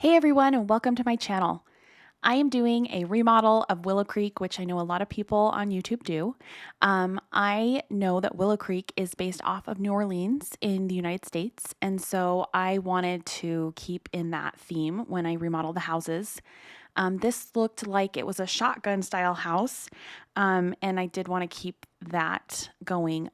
Hey everyone, and welcome to my channel. I am doing a remodel of Willow Creek, which I know a lot of people on YouTube do. I know that Willow Creek is based off of New Orleans in the United States, and so I wanted to keep in that theme when I remodel the houses. This looked like it was a shotgun style house, and I did want to keep that going.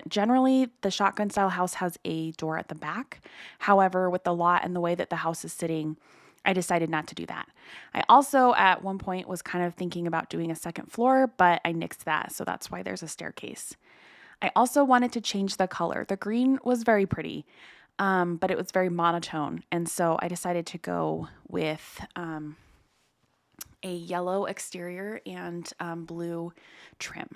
Generally, the shotgun style house has a door at the back. However, with the lot and the way that the house is sitting, I decided not to do that. I also, at one point, was kind of thinking about doing a second floor, but I nixed that, so that's why there's a staircase. I also wanted to change the color. The green was very pretty, but it was very monotone, and so I decided to go with a yellow exterior and blue trim.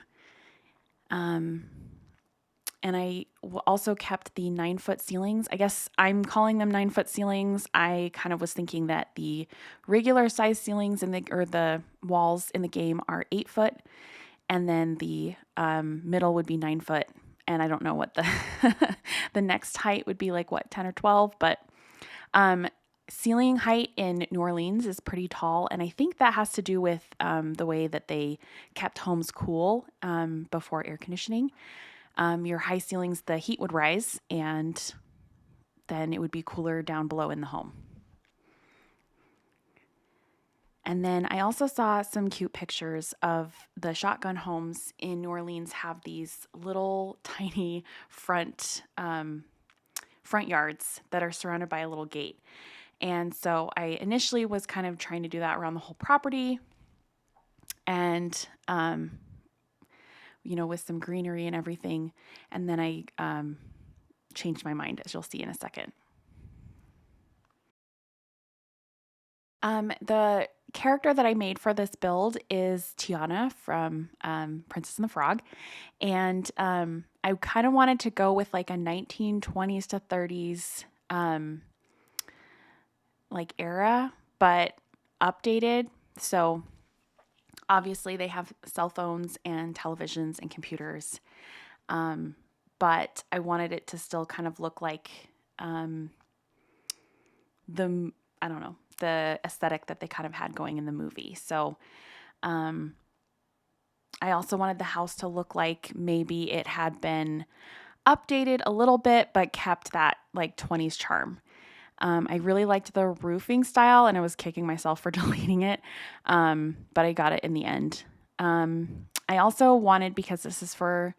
And I also kept the 9-foot ceilings. I guess I'm calling them 9-foot ceilings. I kind of was thinking that the regular size ceilings or the walls in the game are 8 foot, and then the middle would be 9 foot. And I don't know what the the next height would be, like what, 10 or 12, but ceiling height in New Orleans is pretty tall, and I think that has to do with the way that they kept homes cool before air conditioning. Your high ceilings, the heat would rise, and then it would be cooler down below in the home. And then I also saw some cute pictures of the shotgun homes in New Orleans have these little tiny front yards that are surrounded by a little gate. And so I initially was kind of trying to do that around the whole property and, with some greenery and everything. And then I changed my mind, as you'll see in a second. The character that I made for this build is Tiana from Princess and the Frog. And I kind of wanted to go with like a 1920s to 30s era, but updated. So obviously they have cell phones and televisions and computers. But I wanted it to still kind of look like the aesthetic that they kind of had going in the movie. So I also wanted the house to look like maybe it had been updated a little bit, but kept that like 20s charm. I really liked the roofing style, and I was kicking myself for deleting it, but I got it in the end. I also wanted, because this is for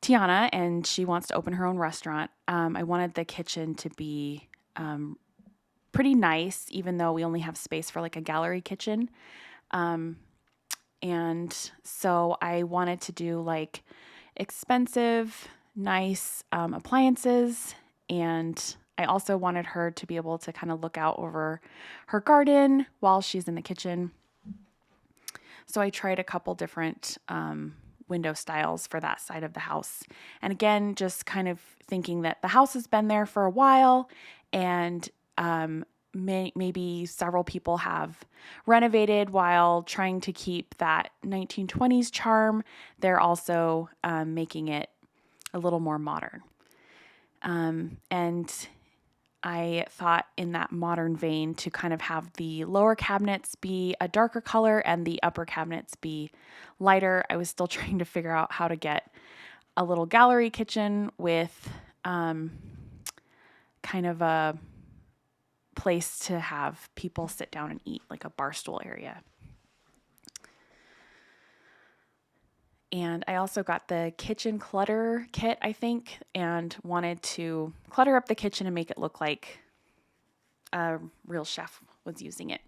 Tiana and she wants to open her own restaurant, I wanted the kitchen to be pretty nice, even though we only have space for like a gallery kitchen. And so I wanted to do like expensive, nice appliances, and I also wanted her to be able to kind of look out over her garden while she's in the kitchen. So I tried a couple different window styles for that side of the house. And again, just kind of thinking that the house has been there for a while, and maybe several people have renovated while trying to keep that 1920s charm. They're also making it a little more modern. And I thought in that modern vein to kind of have the lower cabinets be a darker color and the upper cabinets be lighter. I was still trying to figure out how to get a little gallery kitchen with kind of a place to have people sit down and eat, like a bar stool area. And I also got the kitchen clutter kit, I think, and wanted to clutter up the kitchen and make it look like a real chef was using it.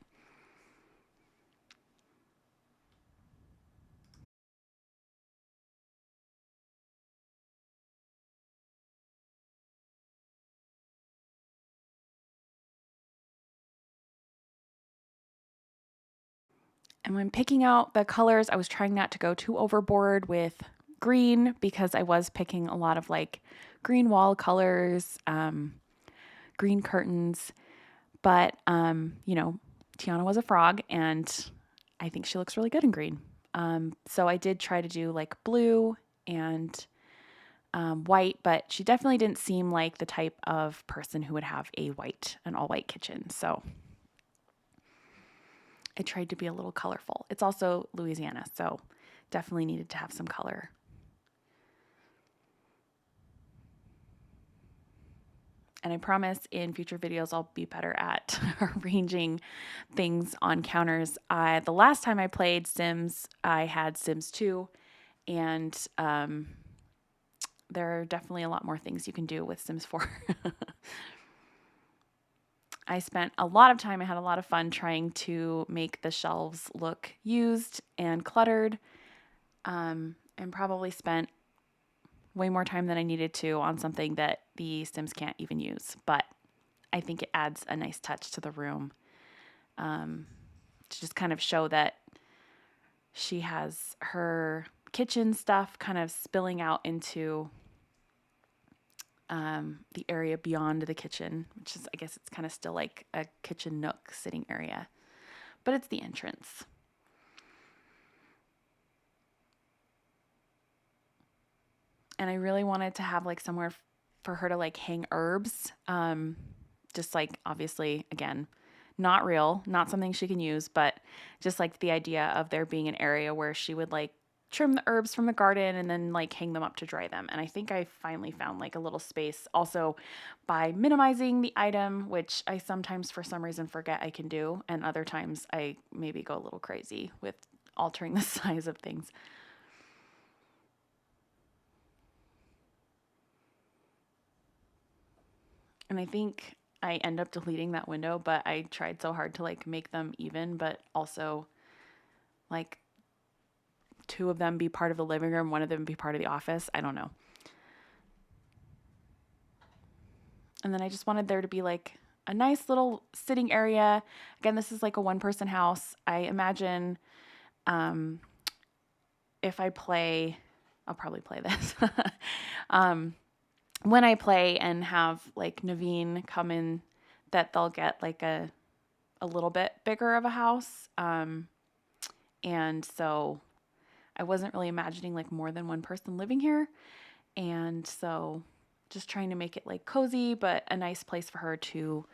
And when picking out the colors, I was trying not to go too overboard with green, because I was picking a lot of like green wall colors, green curtains. But, Tiana was a frog, and I think she looks really good in green. So I did try to do like blue and white, but she definitely didn't seem like the type of person who would have an all white kitchen. So it tried to be a little colorful. It's also Louisiana, so definitely needed to have some color. And I promise in future videos I'll be better at arranging things on counters. The last time I played Sims, I had Sims 2, and there are definitely a lot more things you can do with Sims 4. I spent a lot of time, I had a lot of fun trying to make the shelves look used and cluttered, and probably spent way more time than I needed to on something that the Sims can't even use. But I think it adds a nice touch to the room, to just kind of show that she has her kitchen stuff kind of spilling out into the area beyond the kitchen, which is, I guess it's kind of still like a kitchen nook sitting area, but it's the entrance. And I really wanted to have like somewhere for her to like hang herbs. Just like, obviously, again, not real, not something she can use, but just like the idea of there being an area where she would like trim the herbs from the garden and then like hang them up to dry them. And I think I finally found like a little space also by minimizing the item, which I sometimes for some reason forget I can do. And other times I maybe go a little crazy with altering the size of things. And I think I end up deleting that window, but I tried so hard to like make them even, but also like two of them be part of the living room, one of them be part of the office. I don't know. And then I just wanted there to be like a nice little sitting area. Again, this is like a one-person house. I imagine if I play, I'll probably play this. When I play and have like Naveen come in, that they'll get like a little bit bigger of a house. And so I wasn't really imagining like more than one person living here. And so just trying to make it like cozy, but a nice place for her to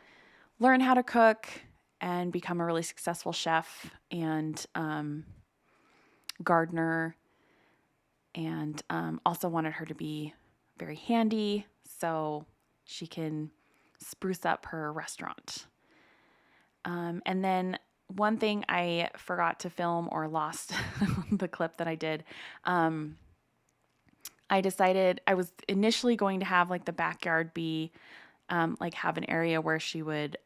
learn how to cook and become a really successful chef and gardener. And also wanted her to be very handy so she can spruce up her restaurant. And then one thing I forgot to film or lost the clip that I did, I decided I was initially going to have like the backyard be like have an area where she would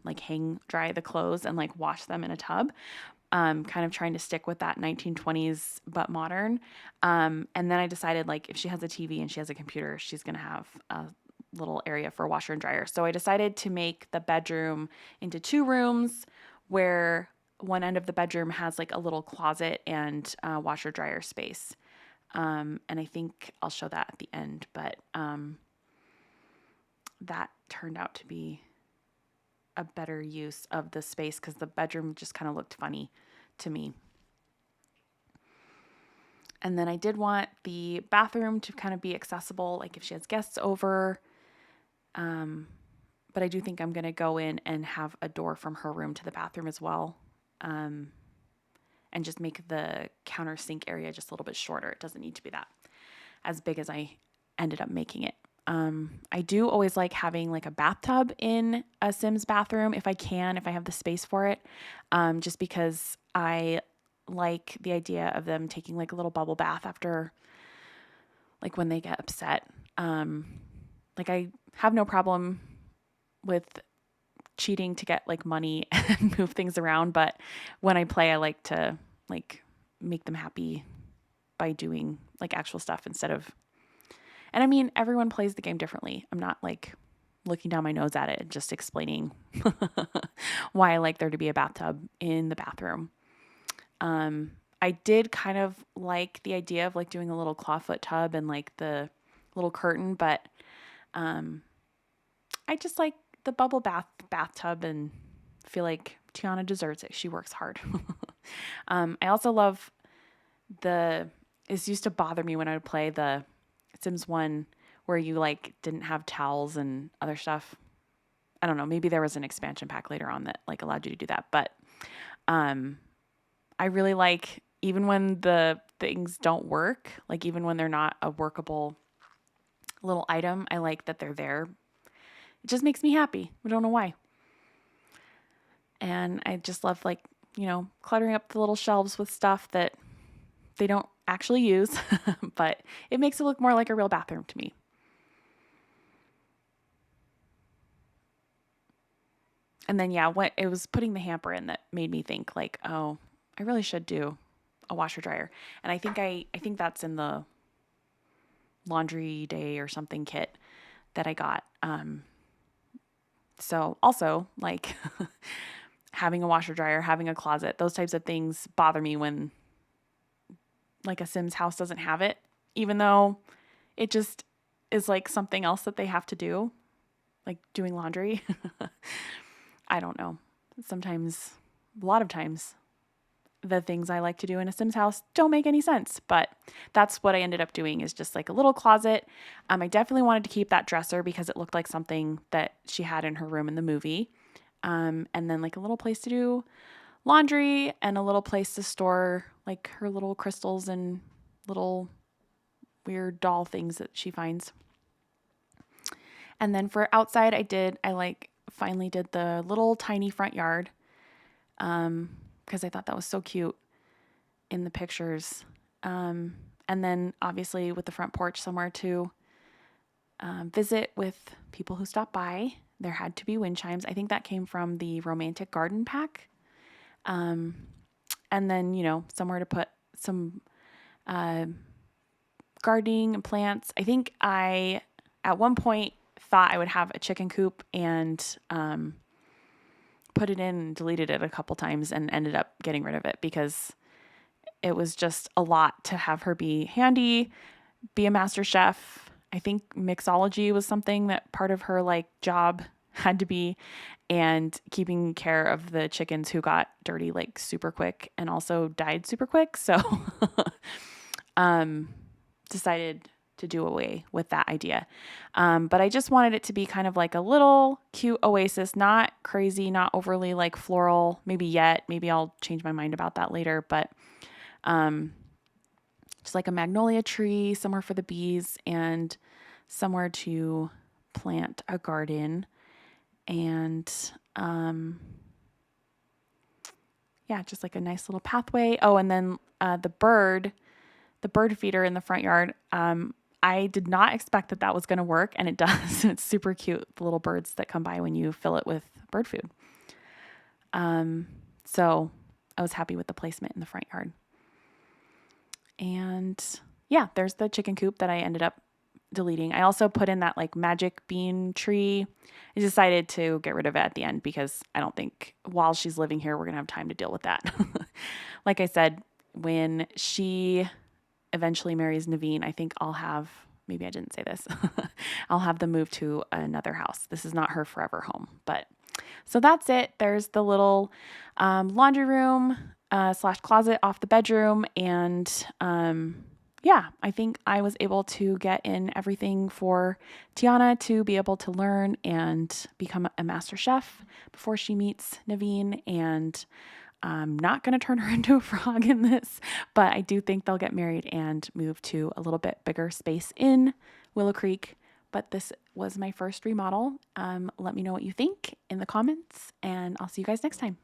like hang dry the clothes and like wash them in a tub. Kind of trying to stick with that 1920s but modern. And then I decided like if she has a TV and she has a computer, she's going to have a little area for washer and dryer. So I decided to make the bedroom into two rooms where one end of the bedroom has like a little closet and washer dryer space. And I think I'll show that at the end, but that turned out to be a better use of the space because the bedroom just kind of looked funny to me. And then I did want the bathroom to kind of be accessible, like if she has guests over. But I do think I'm going to go in and have a door from her room to the bathroom as well. And just make the counter sink area just a little bit shorter. It doesn't need to be that as big as I ended up making it. I do always like having like a bathtub in a Sims bathroom if I can, if I have the space for it, just because I like the idea of them taking like a little bubble bath after, like when they get upset. Like I have no problem with cheating to get like money and move things around, but when I play, I like to like make them happy by doing like actual stuff instead of. And I mean, everyone plays the game differently. I'm not like looking down my nose at it, just explaining why I like there to be a bathtub in the bathroom. I did kind of like the idea of like doing a little clawfoot tub and like the little curtain, but I just like the bubble bathtub and feel like Tiana deserves it. She works hard. I also love it used to bother me when I would play the Sims 1 where you like didn't have towels and other stuff. I don't know, maybe there was an expansion pack later on that like allowed you to do that, but I really like, even when the things don't work, like even when they're not a workable little item, I like that they're there. It just makes me happy. I don't know why. And I just love, like, cluttering up the little shelves with stuff that they don't actually use, but it makes it look more like a real bathroom to me. And then, yeah, what it was putting the hamper in that made me think, like, oh, I really should do a washer dryer. And I think that's in the laundry day or something kit that I got. So also, like, having a washer dryer, having a closet, those types of things bother me when, like, a Sims house doesn't have it, even though it just is like something else that they have to do, like doing laundry. I don't know. Sometimes, a lot of times, the things I like to do in a Sims house don't make any sense, but that's what I ended up doing, is just like a little closet. I definitely wanted to keep that dresser because it looked like something that she had in her room in the movie. And then like a little place to do laundry and a little place to store like her little crystals and little weird doll things that she finds. And then for outside, I finally did the little tiny front yard, because I thought that was so cute in the pictures. And then obviously with the front porch somewhere to visit with people who stop by. There had to be wind chimes. I think that came from the romantic garden pack. And then, somewhere to put some gardening and plants. I think I, at one point, thought I would have a chicken coop and put it in and deleted it a couple times and ended up getting rid of it because it was just a lot to have her be handy, be a master chef. I think mixology was something that part of her like job had to be, and keeping care of the chickens who got dirty like super quick and also died super quick. So decided to do away with that idea. But I just wanted it to be kind of like a little cute oasis, not crazy, not overly like floral, maybe yet. Maybe I'll change my mind about that later, but just like a magnolia tree, somewhere for the bees and somewhere to plant a garden. And yeah, just like a nice little pathway. Oh, and then the bird feeder in the front yard. I did not expect that was going to work, and it does. It's super cute, the little birds that come by when you fill it with bird food. So I was happy with the placement in the front yard. And yeah, there's the chicken coop that I ended up deleting. I also put in that like magic bean tree. I decided to get rid of it at the end because I don't think while she's living here, we're going to have time to deal with that. Like I said, when she eventually marries Naveen, I think maybe I didn't say this, I'll have them move to another house. This is not her forever home, but so that's it. There's the little laundry room / closet off the bedroom. And yeah, I think I was able to get in everything for Tiana to be able to learn and become a master chef before she meets Naveen. And I'm not going to turn her into a frog in this, but I do think they'll get married and move to a little bit bigger space in Willow Creek. But this was my first remodel. Let me know what you think in the comments, and I'll see you guys next time.